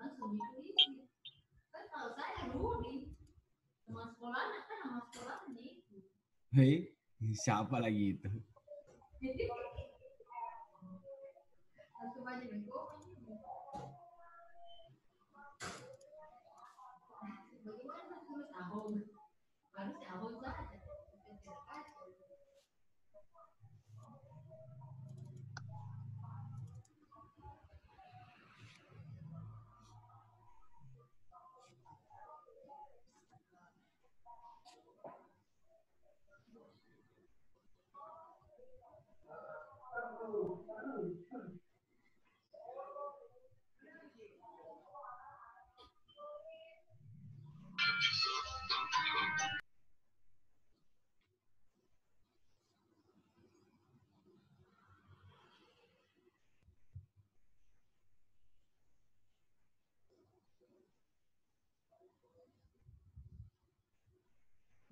langsung itu. Kan kalau saya Rudi, nama sekolahnya kan nama sekolahnya itu. Hei, siapa lagi itu? Aku banyak bego. Bagaimana tulis ahong? Harusnya ahong saja. Tidak kacau.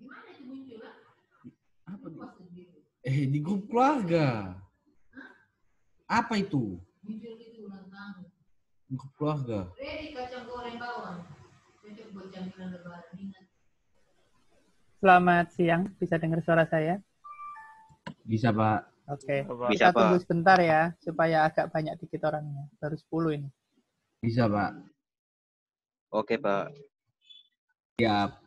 Gimana itu muncul lah? Apa Lupa di? sendiri. Di grup keluarga. Apa itu? Muncul itu ulang tahun. Grup keluarga. Ready kacang goreng bawang. Cocok buat camilan lebaran. Ingat. Selamat siang, bisa dengar suara saya? Bisa, Pak. Oke, Bisa, kita tunggu Pak. sebentar ya, supaya agak banyak dikit orangnya. Baru 10 ini. Bisa, Pak. Oke, Pak. Siap.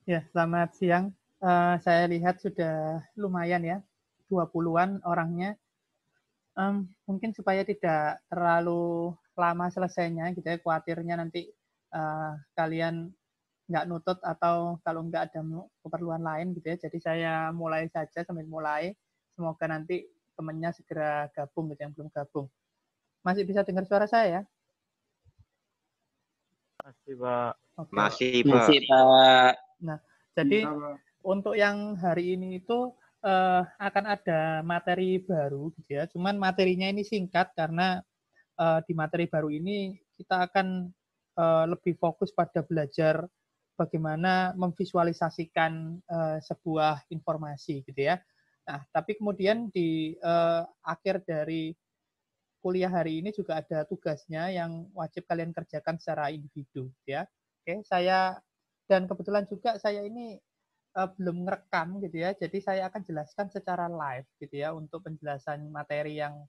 Ya, selamat siang. Saya lihat sudah lumayan ya, 20-an orangnya. Mungkin supaya tidak terlalu lama selesainya, gitu ya, khawatirnya nanti kalian nggak nutut atau kalau nggak ada keperluan lain gitu ya. Jadi saya mulai saja sambil mulai. Semoga nanti temannya segera gabung gitu yang belum gabung. Masih bisa dengar suara saya ya? Masih, Pak. Oke. Masih, Pak. Masih, Pak. Nah, jadi untuk yang hari ini itu akan ada materi baru gitu ya. Cuman materinya ini singkat karena di materi baru ini kita akan lebih fokus pada belajar bagaimana memvisualisasikan sebuah informasi gitu ya. Nah, tapi kemudian di akhir dari kuliah hari ini juga ada tugasnya yang wajib kalian kerjakan secara individu ya. Oke, dan kebetulan juga saya ini belum ngerekam gitu ya. Jadi saya akan jelaskan secara live gitu ya untuk penjelasan materi yang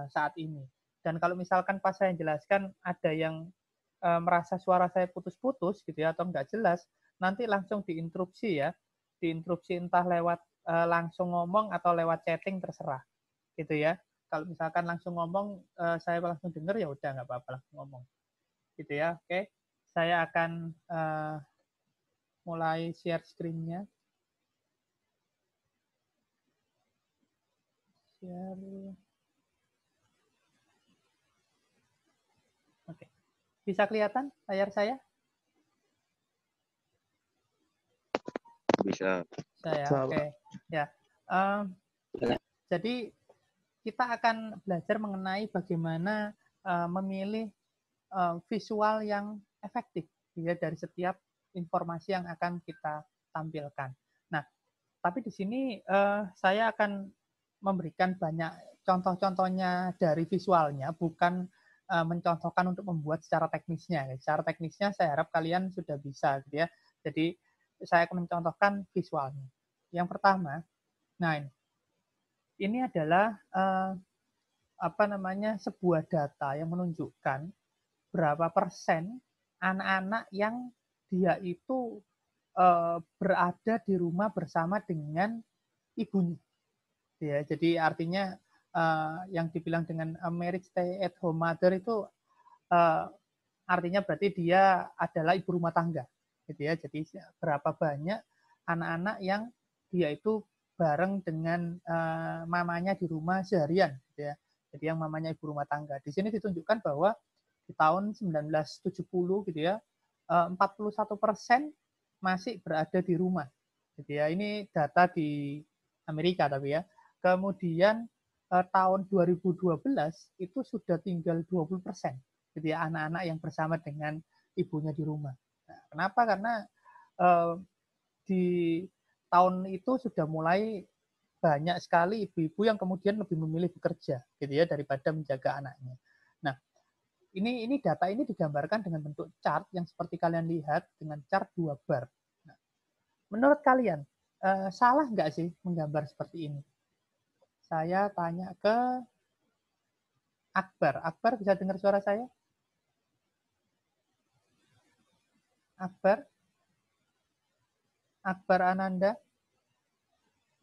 saat ini. Dan kalau misalkan pas saya jelaskan ada yang merasa suara saya putus-putus gitu ya atau nggak jelas, nanti langsung diinterupsi ya. Diinterupsi entah lewat langsung ngomong atau lewat chatting terserah gitu ya. Kalau misalkan langsung ngomong, saya langsung dengar ya udah nggak apa-apa langsung ngomong gitu ya. Oke, saya akan mulai share screen-nya. Share. Oke. Bisa kelihatan layar saya? Bisa. Saya. Oke. Ya. Jadi kita akan belajar mengenai bagaimana memilih visual yang efektif ya dari setiap informasi yang akan kita tampilkan. Nah, tapi di sini saya akan memberikan banyak contoh-contohnya dari visualnya, bukan mencontohkan untuk membuat secara teknisnya. Secara teknisnya saya harap kalian sudah bisa, gitu ya. Jadi saya akan mencontohkan visualnya. Yang pertama, nah ini adalah sebuah data yang menunjukkan berapa persen anak-anak yang dia itu berada di rumah bersama dengan ibunya. Ya, jadi artinya yang dibilang dengan married stay at home mother itu artinya berarti dia adalah ibu rumah tangga, gitu ya. Jadi berapa banyak anak-anak yang dia itu bareng dengan mamanya di rumah seharian, gitu ya. Jadi yang mamanya ibu rumah tangga. Di sini ditunjukkan bahwa di tahun 1970 gitu ya, 41% masih berada di rumah, gitu ya. Ini data di Amerika tapi ya. Kemudian tahun 2012 itu sudah tinggal 20%, gitu ya, anak-anak yang bersama dengan ibunya di rumah. Nah, kenapa? Karena di tahun itu sudah mulai banyak sekali ibu-ibu yang kemudian lebih memilih bekerja, gitu ya, daripada menjaga anaknya. Nah, ini data ini digambarkan dengan bentuk chart yang seperti kalian lihat dengan chart 2 bar. Nah, menurut kalian salah nggak sih menggambar seperti ini? Saya tanya ke Akbar. Akbar bisa dengar suara saya? Akbar? Akbar Ananda?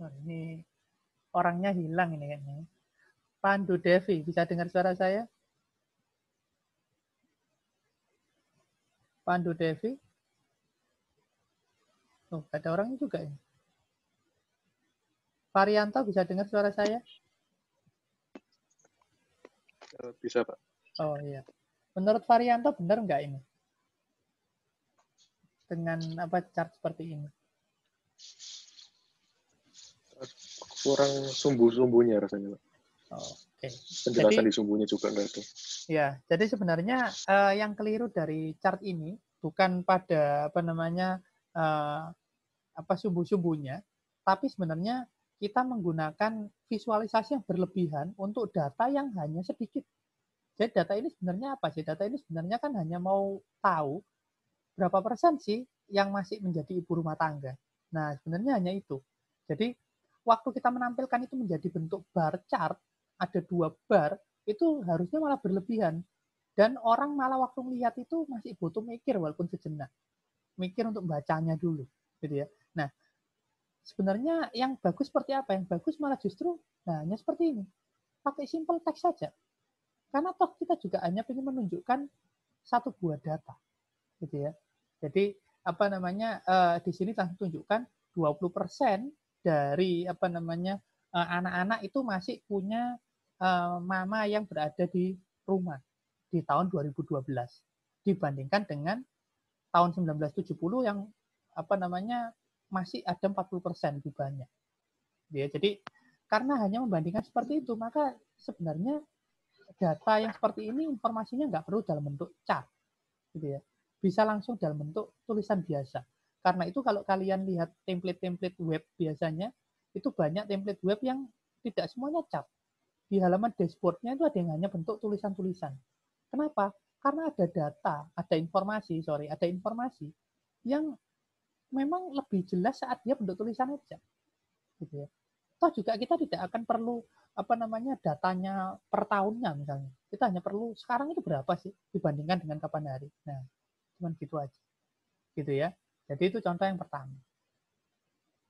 Oh, ini orangnya hilang ini kayaknya. Pandu Devi, bisa dengar suara saya? Pandu Devi? Oh, ada orangnya juga ini. Varianto bisa dengar suara saya? Bisa, Pak. Oh iya. Menurut Varianto benar nggak ini? Dengan chart seperti ini? Kurang sumbu-sumbunya rasanya, Pak. Oh, oke. Penjelasan di sumbunya juga enggak ada. Ya, jadi sebenarnya yang keliru dari chart ini bukan pada sumbu-sumbunya, tapi sebenarnya kita menggunakan visualisasi yang berlebihan untuk data yang hanya sedikit. Jadi data ini sebenarnya apa sih? Data ini sebenarnya kan hanya mau tahu berapa persen sih yang masih menjadi ibu rumah tangga. Nah, sebenarnya hanya itu. Jadi waktu kita menampilkan itu menjadi bentuk bar chart, ada 2 bar, itu harusnya malah berlebihan. Dan orang malah waktu melihat itu masih butuh mikir walaupun sejenak. Mikir untuk bacanya dulu. gitu ya. Nah, sebenarnya yang bagus seperti apa? Yang bagus malah justru hanya seperti ini. Pakai simple text saja. Karena toh kita juga hanya ingin menunjukkan satu buah data, gitu ya. Jadi apa namanya di sini langsung tunjukkan 20% dari apa namanya anak-anak itu masih punya mama yang berada di rumah di tahun 2012 dibandingkan dengan tahun 1970 yang apa namanya masih ada 40% lebih banyak. Ya, jadi karena hanya membandingkan seperti itu, maka sebenarnya data yang seperti ini informasinya nggak perlu dalam bentuk chart, gitu ya. Bisa langsung dalam bentuk tulisan biasa. Karena itu kalau kalian lihat template-template web biasanya, itu banyak template web yang tidak semuanya chart. Di halaman dashboard-nya itu ada yang hanya bentuk tulisan-tulisan. Kenapa? Karena ada data, ada informasi yang memang lebih jelas saat dia bentuk tulisan aja. Gitu ya. Toh juga kita tidak akan perlu apa namanya datanya per tahunnya misalnya. Kita hanya perlu sekarang itu berapa sih dibandingkan dengan kapan hari. Nah, cuman gitu aja. Gitu ya. Jadi itu contoh yang pertama.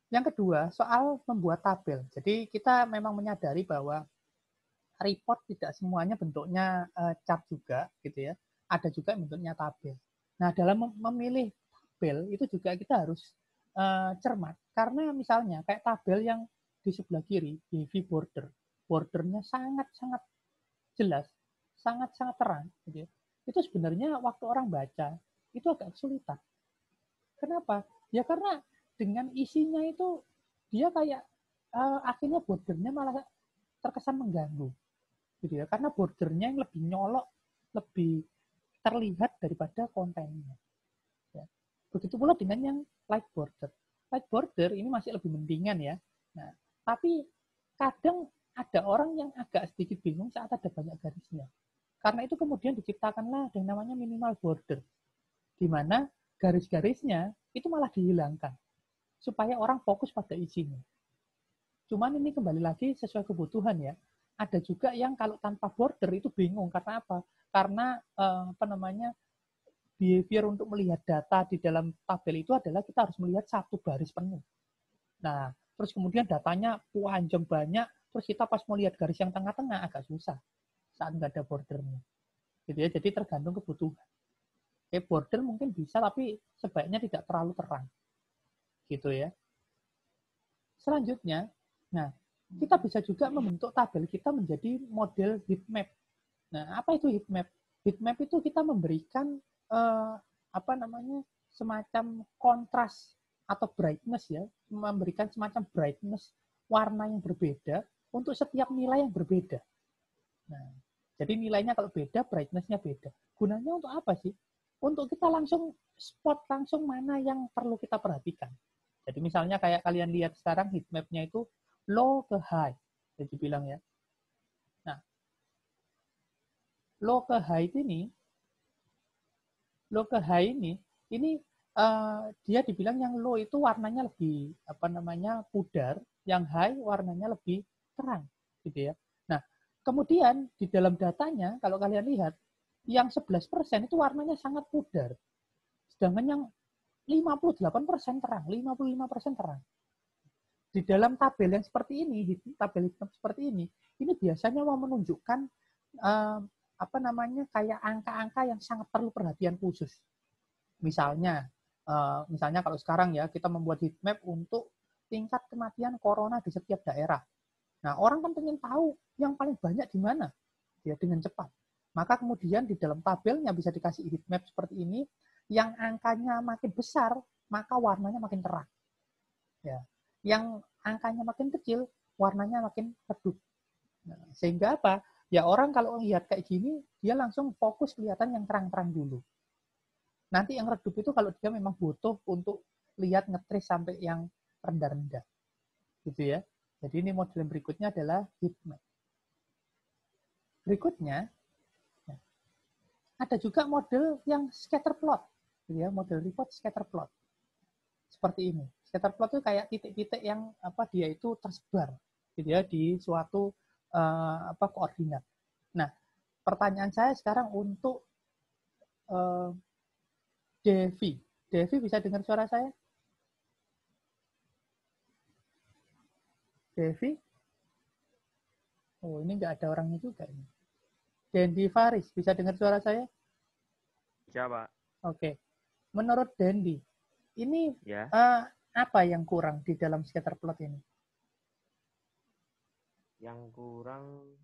Yang kedua, soal membuat tabel. Jadi kita memang menyadari bahwa report tidak semuanya bentuknya chart juga gitu ya. Ada juga bentuknya tabel. Nah, dalam memilih tabel itu juga kita harus cermat karena misalnya kayak tabel yang di sebelah kiri, heavy border. Bordernya sangat-sangat jelas, sangat-sangat terang gitu ya. Itu sebenarnya waktu orang baca itu agak kesulitan. Kenapa? Ya karena dengan isinya itu dia kayak akhirnya bordernya malah terkesan mengganggu gitu ya, karena bordernya yang lebih nyolok, lebih terlihat daripada kontennya ya. Begitu pula dengan yang light border. Light border ini masih lebih mendingan ya. Nah, tapi kadang ada orang yang agak sedikit bingung saat ada banyak garisnya. Karena itu kemudian diciptakanlah yang namanya minimal border, di mana garis-garisnya itu malah dihilangkan supaya orang fokus pada isinya. Cuman ini kembali lagi sesuai kebutuhan ya. Ada juga yang kalau tanpa border itu bingung karena apa? Karena apa namanya behavior untuk melihat data di dalam tabel itu adalah kita harus melihat satu baris penuh. Nah, terus kemudian datanya panjang banyak, terus kita pas mau lihat garis yang tengah-tengah agak susah saat nggak ada bordernya. Gitu ya, jadi tergantung kebutuhan. Border mungkin bisa, tapi sebaiknya tidak terlalu terang. Gitu ya. Selanjutnya, nah kita bisa juga membentuk tabel kita menjadi model heat map. Nah, apa itu heat map? Heat map itu kita memberikan apa namanya semacam kontras atau brightness ya, memberikan semacam brightness warna yang berbeda untuk setiap nilai yang berbeda. Nah, jadi nilainya kalau beda, brightness-nya beda. Gunanya untuk apa sih? Untuk kita langsung spot langsung mana yang perlu kita perhatikan. Jadi misalnya kayak kalian lihat sekarang heat map-nya itu low ke high, jadi bilang ya. Nah, low ke high ini dia dibilang yang low itu warnanya lebih apa namanya pudar, yang high warnanya lebih terang, gitu ya. Nah, kemudian di dalam datanya kalau kalian lihat yang 11% itu warnanya sangat pudar, sedangkan yang 58% terang, 55% terang. Di dalam tabel yang seperti ini, tabel hitam seperti ini biasanya mau menunjukkan apa namanya kayak angka-angka yang sangat perlu perhatian khusus. Misalnya kalau sekarang ya kita membuat heat map untuk tingkat kematian corona di setiap daerah. Nah, orang kan pengen tahu yang paling banyak di mana ya dengan cepat. Maka kemudian di dalam tabelnya bisa dikasih heat map seperti ini, yang angkanya makin besar maka warnanya makin terang. Ya. Yang angkanya makin kecil, warnanya makin redup. Nah, sehingga apa? Ya orang kalau lihat kayak gini, dia langsung fokus kelihatan yang terang-terang dulu. Nanti yang redup itu kalau dia memang butuh untuk lihat nge-trace sampai yang rendah-rendah. Gitu ya. Jadi ini model berikutnya adalah heat map. Berikutnya, ada juga model yang scatter plot. Gitu ya, model report scatter plot. Seperti ini. Scatter plot itu kayak titik-titik yang dia itu tersebar gitu ya di suatu koordinat. Nah, pertanyaan saya sekarang untuk Devi. Devi bisa dengar suara saya? Devi? Oh, ini nggak ada orangnya juga ini. Dendi Faris, bisa dengar suara saya? Bisa, Pak. Oke. Menurut Dendi, ini Ya. apa yang kurang di dalam scatter plot ini? Yang kurang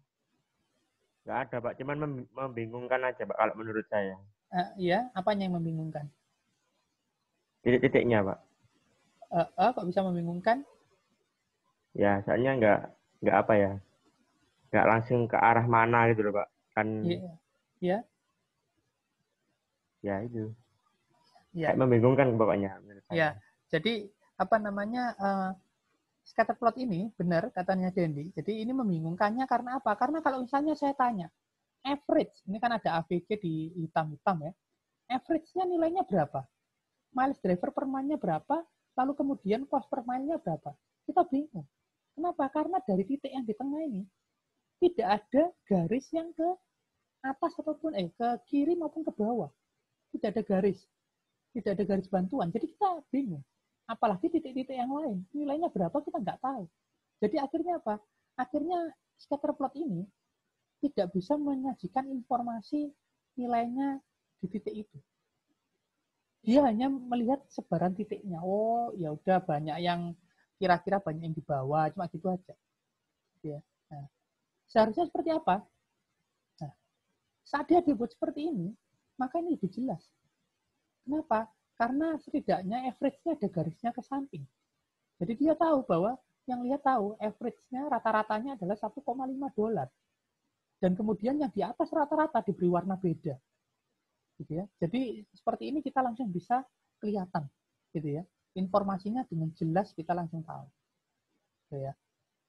nggak ada, Pak. Cuman membingungkan aja, Pak, kalau menurut saya. Ya, apanya yang membingungkan? Titik-titiknya, Pak. Kok bisa membingungkan? Ya, soalnya nggak apa ya. Nggak langsung ke arah mana gitu loh, Pak. Kan Ya. ya itu. Ya. Kayak membingungkan pokoknya menurut saya. Ya. Jadi apa namanya scatter plot ini benar katanya Dendi. Jadi ini membingungkannya karena apa? Karena kalau misalnya saya tanya average, ini kan ada AVG di hitam-hitam ya. Average-nya nilainya berapa? Miles driver per mile-nya berapa? Lalu kemudian cost per mile-nya berapa? Kita bingung. Kenapa? Karena dari titik yang di tengah ini tidak ada garis yang ke atas ataupun ke kiri maupun ke bawah. Tidak ada garis. Tidak ada garis bantuan. Jadi kita bingung. Apalagi titik-titik yang lain. Nilainya berapa kita nggak tahu. Jadi akhirnya apa? Akhirnya scatter plot ini tidak bisa menyajikan informasi nilainya di titik itu. Dia hanya melihat sebaran titiknya. Oh, ya udah banyak yang kira-kira banyak yang di bawah, cuma gitu aja. Ya. Nah, seharusnya seperti apa? Nah, saat dia dibuat seperti ini, maka ini lebih jelas. Kenapa? Karena setidaknya average-nya ada garisnya ke samping. Jadi dia tahu bahwa yang lihat tahu average-nya rata-ratanya adalah $1,5. Dan kemudian yang di atas rata-rata diberi warna beda. Gitu ya. Jadi seperti ini kita langsung bisa kelihatan gitu ya. Informasinya dengan jelas kita langsung tahu. Gitu ya.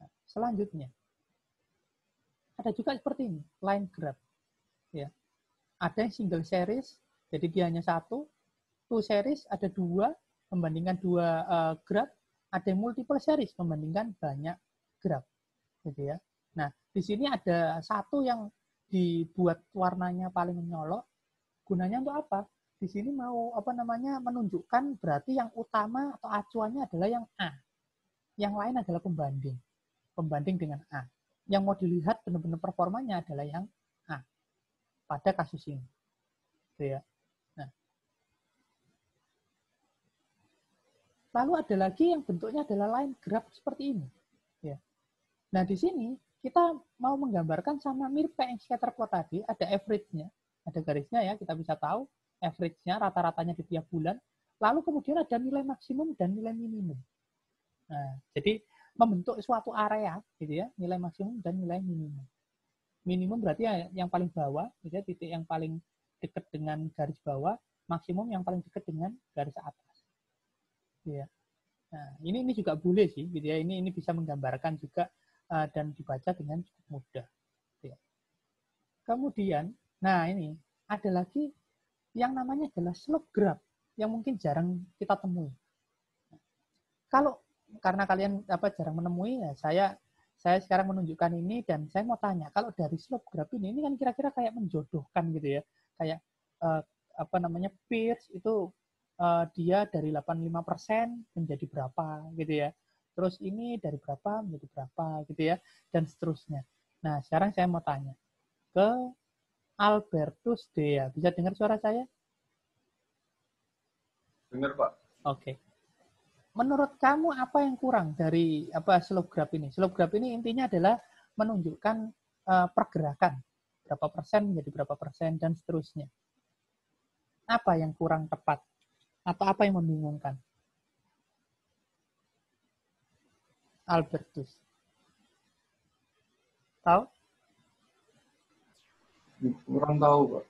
Nah, selanjutnya ada juga seperti ini, line graph. Ya. Ada yang single series, jadi dia hanya satu. Two series ada dua, membandingkan dua graph. Ada yang multiple series, membandingkan banyak graph. Gitu ya. Nah, di sini ada satu yang dibuat warnanya paling menyolok. Gunanya untuk apa? Di sini mau menunjukkan berarti yang utama atau acuannya adalah yang A. Yang lain adalah pembanding. Pembanding dengan A. Yang mau dilihat benar-benar performanya adalah yang A. Pada kasus ini. Gitu ya. Nah. Lalu ada lagi yang bentuknya adalah line graph seperti ini. Ya. Nah, di sini kita mau menggambarkan sama mirip kayak yang scatter plot tadi, ada average-nya, ada garisnya ya, kita bisa tahu average-nya, rata-ratanya di tiap bulan. Lalu kemudian ada nilai maksimum dan nilai minimum. Nah, jadi membentuk suatu area, gitu ya, nilai maksimum dan nilai minimum. Minimum berarti yang paling bawah, gitu ya, titik yang paling dekat dengan garis bawah, maksimum yang paling dekat dengan garis atas. Gitu ya. Nah, ini juga boleh sih, gitu ya. Ini bisa menggambarkan juga dan dibaca dengan cukup mudah. Gitu ya. Kemudian, nah ini ada lagi yang namanya adalah slope graph yang mungkin jarang kita temui. Kalau karena kalian jarang menemui, ya saya sekarang menunjukkan ini dan saya mau tanya, kalau dari slope graph ini kan kira-kira kayak menjodohkan gitu ya, kayak Peirce itu dia dari 85% menjadi berapa gitu ya. Terus ini dari berapa menjadi berapa gitu ya, dan seterusnya. Nah, sekarang saya mau tanya ke Albertus Dea. Bisa dengar suara saya? Dengar, Pak. Oke. Menurut kamu apa yang kurang dari slope graph ini? Slope graph ini intinya adalah menunjukkan pergerakan. Berapa persen menjadi berapa persen dan seterusnya. Apa yang kurang tepat? Atau apa yang membingungkan? Albertus. Tahu? Kurang tahu, Pak.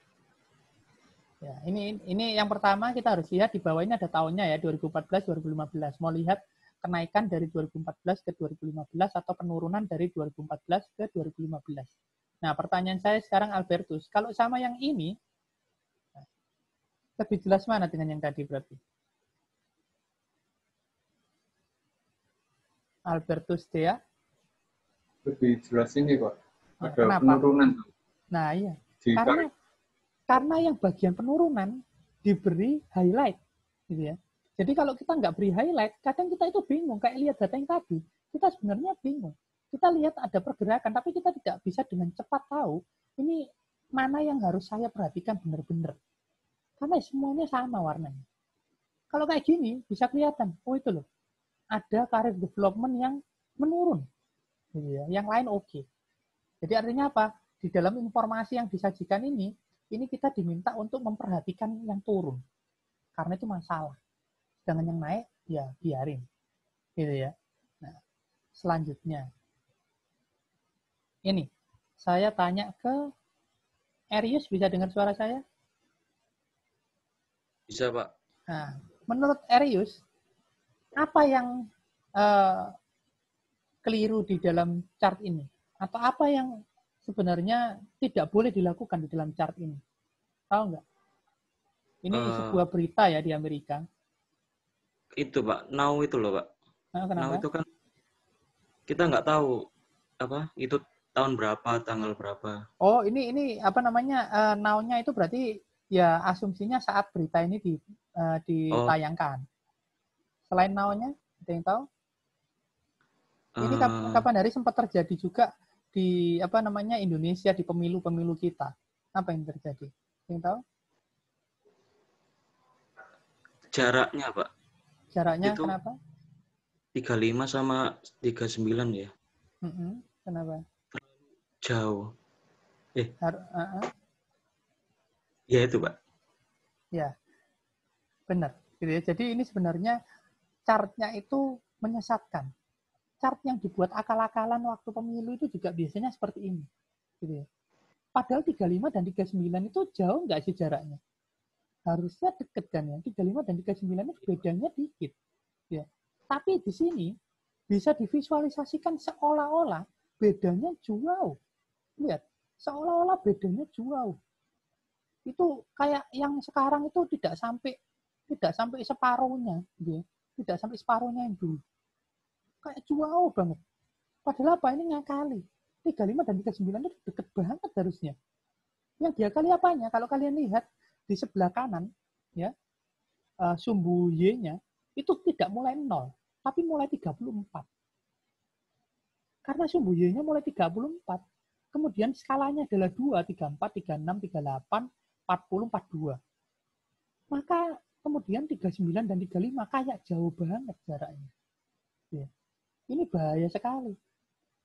Ya, ini yang pertama kita harus lihat di bawah ini ada tahunnya ya, 2014 2015. Mau lihat kenaikan dari 2014 ke 2015 atau penurunan dari 2014 ke 2015. Nah, pertanyaan saya sekarang Albertus, kalau sama yang ini lebih jelas mana dengan yang tadi berarti? Albertus Dea? Lebih jelas ini, Pak. Ada Kenapa? penurunan. Nah, iya. Karena yang bagian penurunan diberi highlight, gitu ya. Jadi kalau kita nggak beri highlight, kadang kita itu bingung. Kayak lihat data yang tadi, kita kita sebenarnya bingung. Kita lihat ada pergerakan, tapi kita tidak bisa dengan cepat tahu ini mana yang harus saya perhatikan benar-benar. Karena semuanya sama warnanya. Kalau kayak gini, bisa kelihatan, oh itu loh, ada karir development yang menurun. Gitu ya. Yang lain oke. Jadi artinya apa? Di dalam informasi yang disajikan ini kita diminta untuk memperhatikan yang turun. Karena itu masalah. Sedangkan yang naik, ya biarin. Gitu ya. Nah, selanjutnya. Ini, saya tanya ke Arius, bisa dengar suara saya? Bisa, Pak. Nah, menurut Arius, apa yang keliru di dalam chart ini? Atau apa yang sebenarnya tidak boleh dilakukan di dalam chart ini? Tahu nggak? Ini sebuah berita ya di Amerika. Itu, Pak. Now itu loh, Pak. Nah, kenapa? Now itu kan kita nggak tahu apa itu tahun berapa, tanggal berapa. Oh, ini apa namanya? Now-nya itu berarti ya asumsinya saat berita ini ditayangkan. Selain now-nya, ada yang tahu? Ini kapan hari sempat terjadi juga di apa namanya Indonesia di pemilu-pemilu kita. Apa yang terjadi? Ada yang tahu? Jaraknya, Pak. Jaraknya itu kenapa? 35 sama 39 ya. Kenapa? Jauh. Ya itu, Pak. Ya, benar. Gitu ya. Jadi ini sebenarnya chart-nya itu menyesatkan. Chart yang dibuat akal-akalan waktu pemilu itu juga biasanya seperti ini. Gitu ya. Padahal 35 dan 39 itu jauh nggak sih jaraknya? Harusnya deket kan ya. 35 dan 39 itu bedanya dikit. Ya. Tapi di sini bisa divisualisasikan seolah-olah bedanya jauh. Lihat, seolah-olah bedanya jauh. Itu kayak yang sekarang itu tidak sampai separuhnya, gitu ya. Tidak sampai separuhnya yang dulu. Kayak jauh banget. Padahal apa ini ngakali. 35 dan 39 itu deket banget harusnya. Yang diakali apanya? Kalau kalian lihat di sebelah kanan, ya, sumbu Y-nya itu tidak mulai 0, tapi mulai 34. Karena sumbu Y-nya mulai 34, kemudian skalanya adalah 2, 34, 36, 38, 40, 42. Maka kemudian 39 dan 35 kayak jauh banget jaraknya. Ya. Ini bahaya sekali.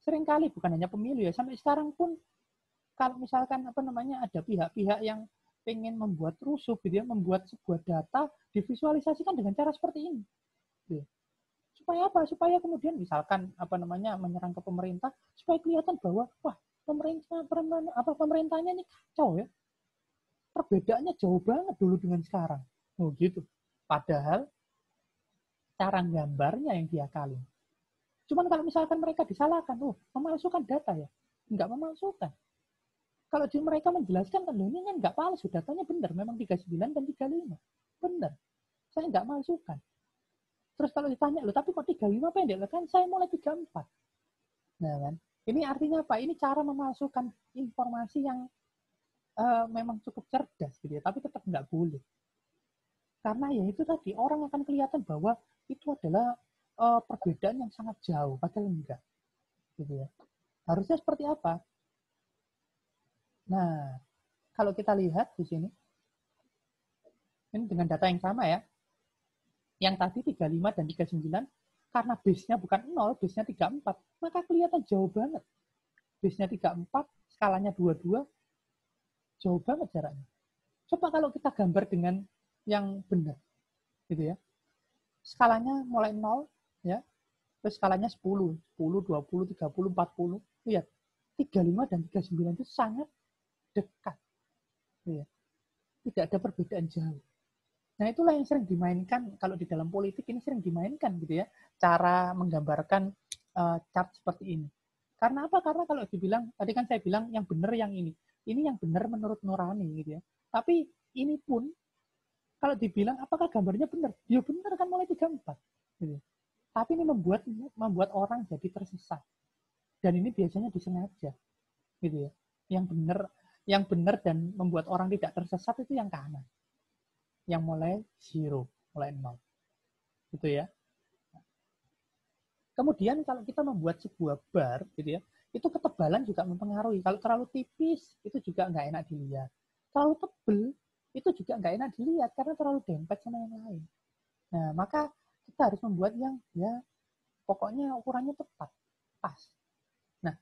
Seringkali bukan hanya pemilu ya, sampai sekarang pun kalau misalkan apa namanya ada pihak-pihak yang pengen membuat rusuh gitu ya, membuat sebuah data divisualisasikan dengan cara seperti ini. Ya. Supaya apa? Supaya kemudian misalkan apa namanya menyerang ke pemerintah supaya kelihatan bahwa wah, pemerintahnya ini kacau ya. Perbedaannya jauh banget dulu dengan sekarang. Oh gitu. Padahal cara gambarnya yang diakali. Cuman kalau misalkan mereka disalahkan, memalsukan data ya. Enggak memalsukan. Kalau mereka menjelaskan kan, ini kan enggak palsu, datanya benar, memang 39 dan 35. Benar. Saya enggak malsukan. Terus kalau ditanya, tapi kok 35 pendek? Kan saya mulai 34. Nah kan, ini artinya apa? Ini cara memalsukan informasi yang memang cukup cerdas gitu ya, tapi tetap enggak boleh. Karena ya itu tadi, orang akan kelihatan bahwa itu adalah perbedaan yang sangat jauh, padahal enggak. Gitu ya. Harusnya seperti apa? Nah, kalau kita lihat di sini, ini dengan data yang sama ya, yang tadi 35 dan 39, karena base-nya bukan 0, base-nya 34, maka kelihatan jauh banget. Base-nya 34, skalanya 22, jauh banget jaraknya. Coba kalau kita gambar dengan yang benar, gitu ya. Skalanya mulai 0, ya, terus skalanya 10, 20, 30, 40, lihat, 35 dan 39 itu sangat dekat. Ya. Tidak ada perbedaan jauh. Nah, itulah yang sering dimainkan, kalau di dalam politik ini sering dimainkan gitu ya, cara menggambarkan chart seperti ini. Karena apa? Karena kalau dibilang, tadi kan saya bilang yang benar yang ini yang benar menurut nurani gitu ya. Tapi ini pun, kalau dibilang apakah gambarnya benar? Ya benar kan mulai 34. Gitu. Tapi ini membuat orang jadi tersesat. Dan ini biasanya disengaja. Gitu ya. Yang benar dan membuat orang tidak tersesat itu yang kanan. Yang mulai 0, mulai 0. Gitu ya. Kemudian kalau kita membuat sebuah bar, gitu ya, itu ketebalan juga mempengaruhi. Kalau terlalu tipis, itu juga nggak enak dilihat. Terlalu tebel, itu juga nggak enak dilihat karena terlalu dempet sama yang lain. Nah, maka kita harus membuat yang ya pokoknya ukurannya tepat, pas. Nah,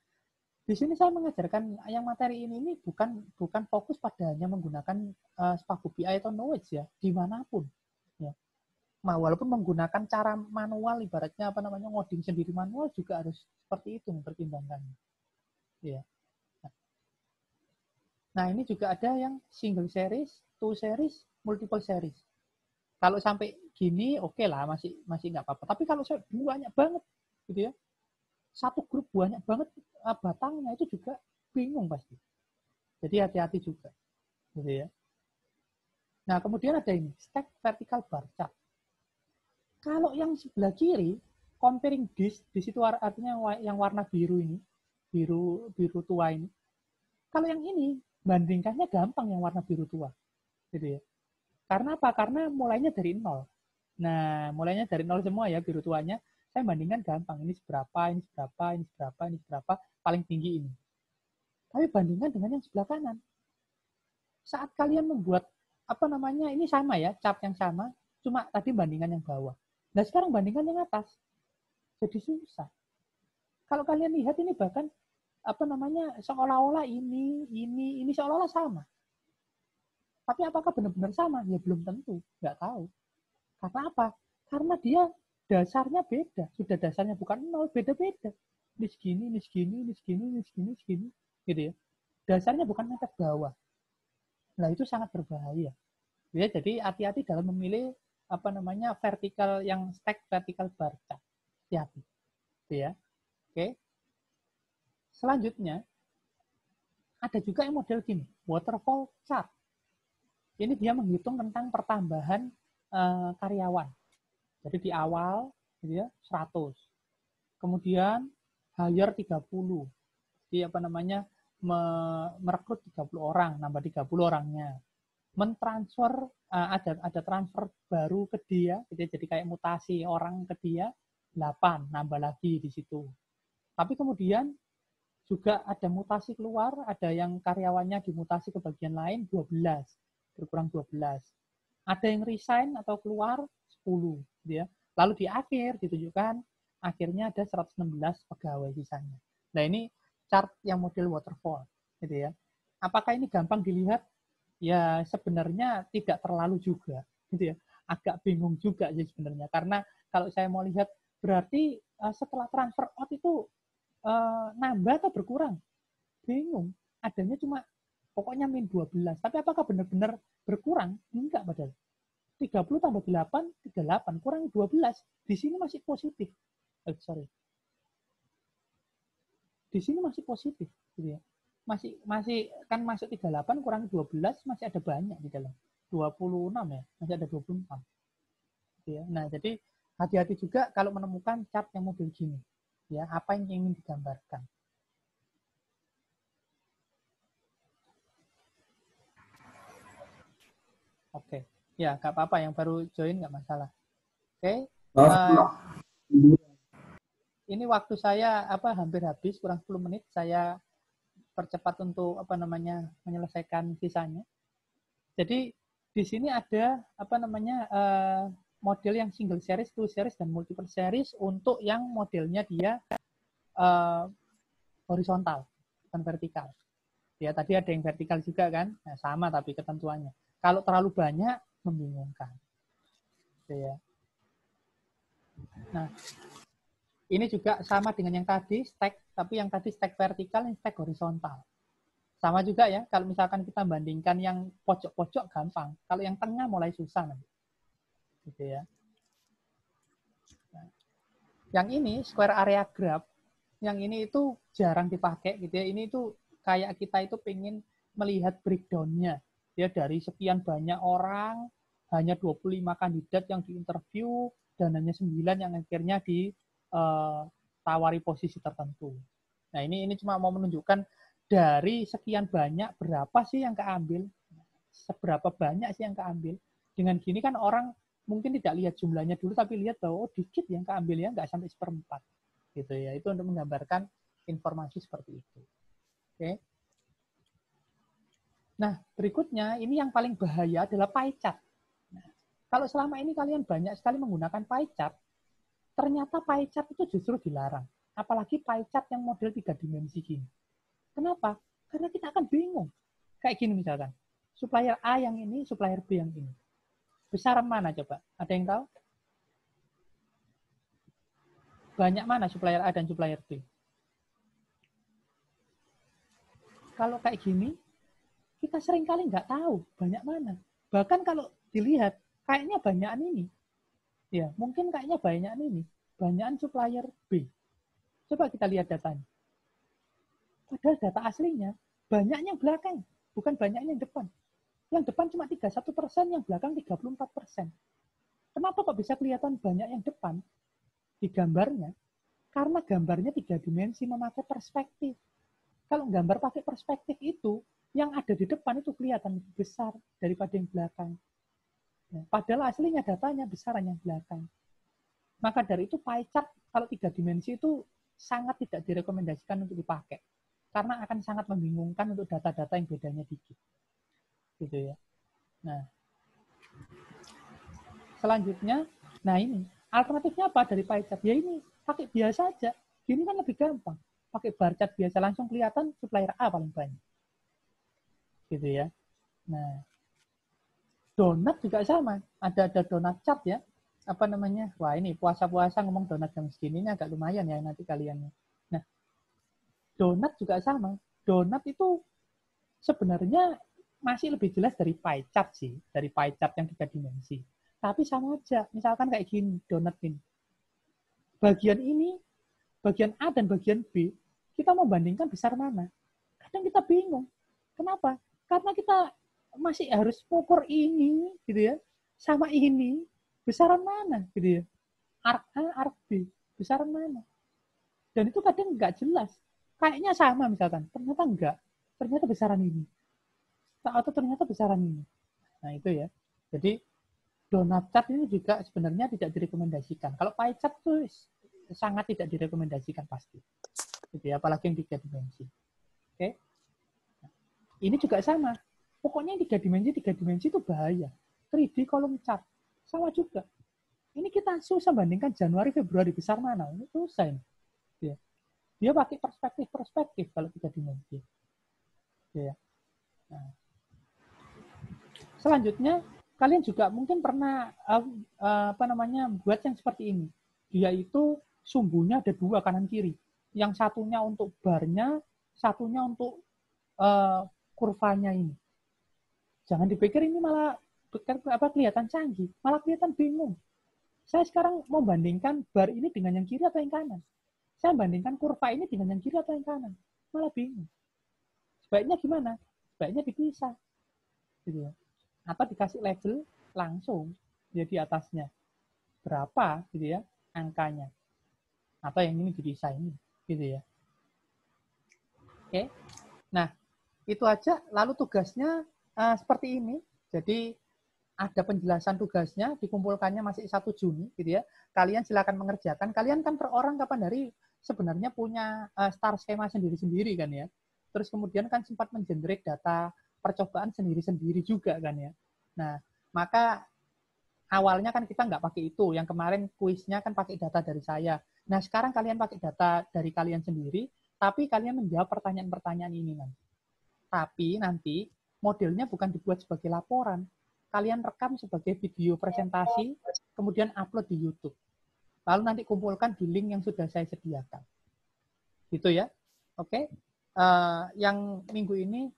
di sini saya mengajarkan yang materi ini bukan fokus pada hanya menggunakan Spago BI atau Knowledge ya, dimanapun. Ya. Walaupun menggunakan cara manual, ibaratnya ngoding sendiri manual juga harus seperti itu mempertimbangkannya. Ya. Nah, ini juga ada yang single series, two series, multiple series. Kalau sampai gini oke lah, masih nggak apa-apa. Tapi kalau saya banyak banget gitu ya, satu grup banyak banget batangnya, itu juga bingung pasti. Jadi hati-hati juga, gitu ya. Nah, kemudian ada ini, stack vertical bar chart. Kalau yang sebelah kiri, comparing this, di situ artinya yang warna biru ini, biru tua ini. Kalau yang ini, bandingkannya gampang yang warna biru tua, gitu ya. Karena apa? Karena mulainya dari nol. Nah, mulainya dari nol semua ya, biru tuanya. Saya bandingkan gampang, ini seberapa, ini seberapa, ini seberapa, ini seberapa, paling tinggi ini. Tapi bandingkan dengan yang sebelah kanan. Saat kalian membuat ini sama ya, chart yang sama, cuma tadi bandingan yang bawah. Nah, sekarang bandingkan yang atas. Jadi susah. Kalau kalian lihat ini bahkan seolah-olah ini seolah-olah sama. Tapi apakah benar-benar sama? Ya belum tentu, nggak tahu. Karena apa? Karena dia dasarnya beda. Sudah dasarnya bukan nol, beda-beda. Ini segini, ini segini, ini segini, ini segini, segini. Gitu ya. Dasarnya bukan mepet bawah. Nah, itu sangat berbahaya. Ya, jadi hati-hati dalam memilih vertikal yang stack vertical bar chart. Hati-hati. Ya. Oke. Selanjutnya ada juga yang model gini, waterfall chart. Ini dia menghitung tentang pertambahan karyawan. Jadi di awal gitu ya 100. Kemudian hire 30. Jadi merekrut 30 orang, nambah 30 orangnya. Mentransfer ada transfer baru ke dia, gitu ya, jadi kayak mutasi orang ke dia 8, nambah lagi di situ. Tapi kemudian juga ada mutasi keluar, ada yang karyawannya dimutasi ke bagian lain 12, berkurang 12. Ada yang resign atau keluar 10, gitu ya. Lalu di akhir ditunjukkan akhirnya ada 116 pegawai sisanya. Nah, ini chart yang model waterfall, gitu ya. Apakah ini gampang dilihat? Ya sebenarnya tidak terlalu juga, gitu ya. Agak bingung juga sih sebenarnya, karena kalau saya mau lihat berarti setelah transfer out itu nambah atau berkurang? Bingung. Adanya cuma pokoknya min 12. Tapi apakah benar-benar berkurang? Enggak padahal. 30 tambah 8, 38. Kurang 12. Di sini masih positif. Di sini masih positif. Gitu ya. Masih kan masuk 38 kurang 12, masih ada banyak di dalam. 26 ya. Masih ada 26. Gitu ya. Nah, jadi hati-hati juga kalau menemukan chart yang model gini. Ya, apa yang ingin digambarkan. Oke. Ya, nggak apa-apa. Yang baru join nggak masalah. Oke. Ini waktu saya hampir habis, kurang 10 menit. Saya percepat untuk menyelesaikan sisanya. Jadi di sini ada model yang single series, two series, dan multiple series untuk yang modelnya dia horizontal, bukan vertikal. Ya, tadi ada yang vertikal juga kan, nah, sama tapi ketentuannya. Kalau terlalu banyak membingungkan. Ya. Nah, ini juga sama dengan yang tadi stack, tapi yang tadi stack vertikal, yang stack horizontal. Sama juga ya, kalau misalkan kita bandingkan yang pojok-pojok gampang, kalau yang tengah mulai susah nanti. Gitu ya. Nah, yang ini square area graph, yang ini itu jarang dipakai gitu ya. Ini itu kayak kita itu pengen melihat breakdown-nya ya, dari sekian banyak orang, hanya 25 kandidat yang diinterview dan hanya 9 yang akhirnya ditawari posisi tertentu. Nah, ini cuma mau menunjukkan dari sekian banyak berapa sih yang keambil, seberapa banyak sih yang keambil. Dengan gini kan orang mungkin tidak lihat jumlahnya dulu, tapi lihat bahwa oh, dikit yang keambil ya, nggak sampai 1/4. Gitu ya. Itu untuk menggambarkan informasi seperti itu. Oke. Nah, berikutnya ini yang paling bahaya adalah pie chart. Nah, kalau selama ini kalian banyak sekali menggunakan pie chart, ternyata pie chart itu justru dilarang. Apalagi pie chart yang model 3 dimensi gini. Kenapa? Karena kita akan bingung. Kayak gini misalkan. Supplier A yang ini, supplier B yang ini. Besaran mana coba? Ada yang tahu? Banyak mana supplier A dan supplier B? Kalau kayak gini, kita seringkali nggak tahu banyak mana. Bahkan kalau dilihat, kayaknya banyakan ini. Ya, mungkin kayaknya banyakan ini. Banyakan supplier B. Coba kita lihat datanya. Padahal data aslinya, banyaknya yang belakang. Bukan banyaknya yang depan. Yang depan cuma 31%, yang belakang 34%. Kenapa kok bisa kelihatan banyak yang depan? Di gambarnya, karena gambarnya 3 dimensi memakai perspektif. Kalau gambar pakai perspektif itu, yang ada di depan itu kelihatan lebih besar daripada yang belakang. Nah, padahal aslinya datanya besaran yang belakang. Maka dari itu pie chart kalau 3 dimensi itu sangat tidak direkomendasikan untuk dipakai. Karena akan sangat membingungkan untuk data-data yang bedanya dikit. Gitu ya. Nah, selanjutnya, nah ini alternatifnya apa dari pie chart? Ya ini pakai biasa aja. Gini kan lebih gampang. Pakai bar chart biasa langsung kelihatan supplier A paling banyak. Gitu ya. Nah, donat juga sama. Ada donat chart ya. Apa namanya? Wah ini puasa-puasa ngomong donat jam segini ini agak lumayan ya nanti kalian. Nah, donat juga sama. Donat itu sebenarnya masih lebih jelas dari pie chart sih. Dari pie chart yang 3 dimensi. Tapi sama aja. Misalkan kayak gini, donat ini. Bagian ini, bagian A dan bagian B, kita mau bandingkan besar mana. Kadang kita bingung. Kenapa? Karena kita masih harus ukur ini, gitu ya, sama ini, besaran mana, gitu ya. Arc A, arc B, besaran mana. Dan itu kadang nggak jelas. Kayaknya sama misalkan, ternyata enggak. Ternyata besaran ini. Atau ternyata besaran ini. Nah itu ya. Jadi donat chart ini juga sebenarnya tidak direkomendasikan. Kalau pie chart itu sangat tidak direkomendasikan pasti. Gitu ya, apalagi yang 3 dimensi. Oke. Nah, ini juga sama. Pokoknya yang 3 dimensi itu bahaya. 3D column chart sama juga. Ini kita susah bandingkan Januari, Februari besar mana. Ini susah ini. Ya. Dia pakai perspektif kalau 3 dimensi. Ya. Nah. Selanjutnya, kalian juga mungkin pernah buat yang seperti ini. Dia itu sumbunya ada 2 kanan kiri. Yang satunya untuk barnya, satunya untuk kurvanya ini. Jangan dipikir ini malah kelihatan canggih, malah kelihatan bingung. Saya sekarang mau bandingkan bar ini dengan yang kiri atau yang kanan. Saya bandingkan kurva ini dengan yang kiri atau yang kanan. Malah bingung. Sebaiknya gimana? Sebaiknya dipisah. Gitu ya. Atau dikasih label langsung di atasnya. Berapa gitu ya angkanya. Atau yang ini dipisah ini. Gitu ya. Oke. Nah, itu aja. Lalu tugasnya seperti ini. Jadi ada penjelasan tugasnya, dikumpulkannya masih 1 Juni, gitu ya. Kalian silakan mengerjakan. Kalian kan per orang kapan hari sebenarnya punya star skema sendiri-sendiri kan ya. Terus kemudian kan sempat mengenerate data percobaan sendiri-sendiri juga kan ya. Nah, maka awalnya kan kita nggak pakai itu. Yang kemarin kuisnya kan pakai data dari saya. Nah, sekarang kalian pakai data dari kalian sendiri, tapi kalian menjawab pertanyaan-pertanyaan ini nanti. Tapi nanti modelnya bukan dibuat sebagai laporan. Kalian rekam sebagai video presentasi, kemudian upload di YouTube. Lalu nanti kumpulkan di link yang sudah saya sediakan. Gitu ya. Oke. Yang minggu ini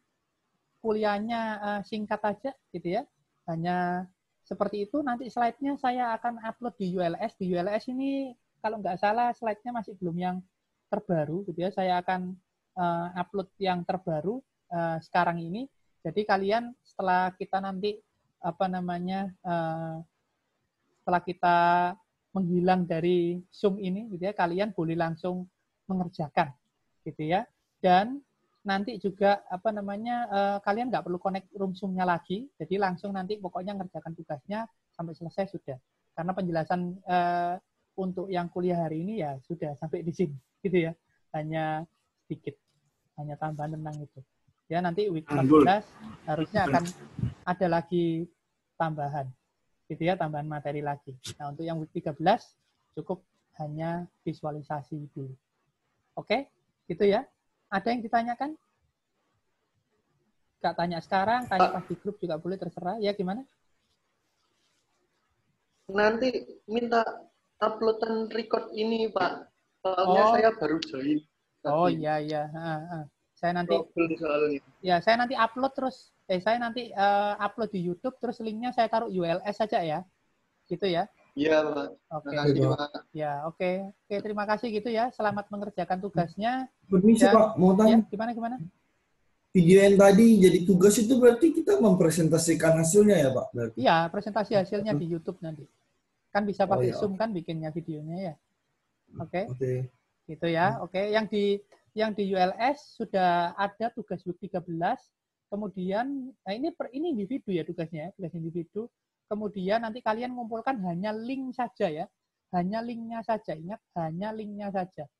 kuliahnya singkat aja gitu ya. Hanya seperti itu. Nanti slide-nya saya akan upload di ULS. Di ULS ini kalau nggak salah slide-nya masih belum yang terbaru gitu ya. Saya akan upload yang terbaru sekarang ini. Jadi kalian setelah kita nanti setelah kita menghilang dari Zoom ini gitu ya, kalian boleh langsung mengerjakan gitu ya. Dan nanti juga kalian nggak perlu connect room Zoom-nya lagi, jadi langsung nanti pokoknya ngerjakan tugasnya sampai selesai sudah. Karena penjelasan untuk yang kuliah hari ini ya sudah sampai di sini gitu ya. Hanya sedikit, hanya tambahan tentang itu. Ya nanti week 14 harusnya akan ada lagi tambahan. Gitu ya, tambahan materi lagi. Nah, untuk yang week 13 cukup hanya visualisasi dulu. Oke? Gitu ya. Ada yang ditanyakan? Gak tanya sekarang, tanya pas di grup juga boleh, terserah. Ya, gimana? Nanti minta uploadan record ini, Pak. Soalnya Oh. saya baru join. Oh tadi. iya iya. Saya nanti Trouble soalnya. ya saya nanti upload terus. Saya nanti upload di YouTube terus linknya saya taruh ULS saja ya. Gitu ya. Iya, Pak. Oke. Terima kasih, Pak. Ya, oke. Oke, terima kasih gitu ya. Selamat mengerjakan tugasnya. Permisi Dan- Pak, mau Ya, tanya. gimana? Video yang tadi jadi tugas itu berarti kita mempresentasikan hasilnya ya Pak? Berarti. Iya, presentasi hasilnya di YouTube nanti. Kan bisa Oh, pakai iya. Zoom kan bikinnya videonya ya. Oke. Oke. Gitu ya. Oke, yang di ULS sudah ada tugas week 13. Kemudian nah ini individu ya tugasnya, tugas individu. Kemudian nanti kalian mengumpulkan hanya link saja ya. Hanya linknya saja. Ingat, hanya linknya saja.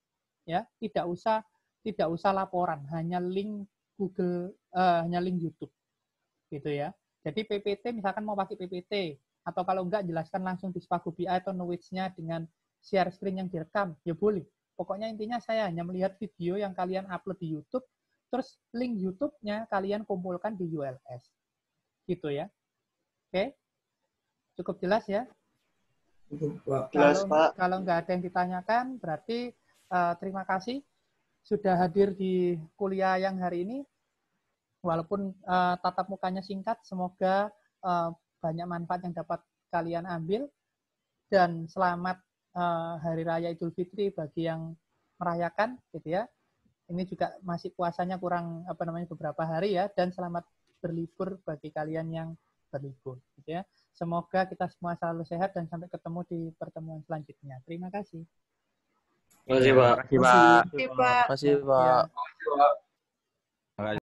Ya, tidak usah laporan, hanya link Google, hanya link YouTube. Gitu ya. Jadi PPT misalkan mau pakai PPT atau kalau enggak jelaskan langsung di Spago BI atau Knowledge-nya dengan share screen yang direkam, ya boleh. Pokoknya intinya saya hanya melihat video yang kalian upload di YouTube, terus link YouTube-nya kalian kumpulkan di ULS. Gitu ya. Oke? Cukup jelas ya? Cukup, Pak. Jelas, Pak. Kalau nggak ada yang ditanyakan, berarti terima kasih sudah hadir di kuliah yang hari ini. Walaupun tatap mukanya singkat, semoga banyak manfaat yang dapat kalian ambil. Dan selamat Hari Raya Idul Fitri bagi yang merayakan, gitu ya. Ini juga masih puasanya kurang beberapa hari ya. Dan selamat berlibur bagi kalian yang berlibur, gitu ya. Semoga kita semua selalu sehat dan sampai ketemu di pertemuan selanjutnya. Terima kasih. Terima kasih, Pak. Terima kasih, Pak. Terima kasih, Pak. Ya. Pak.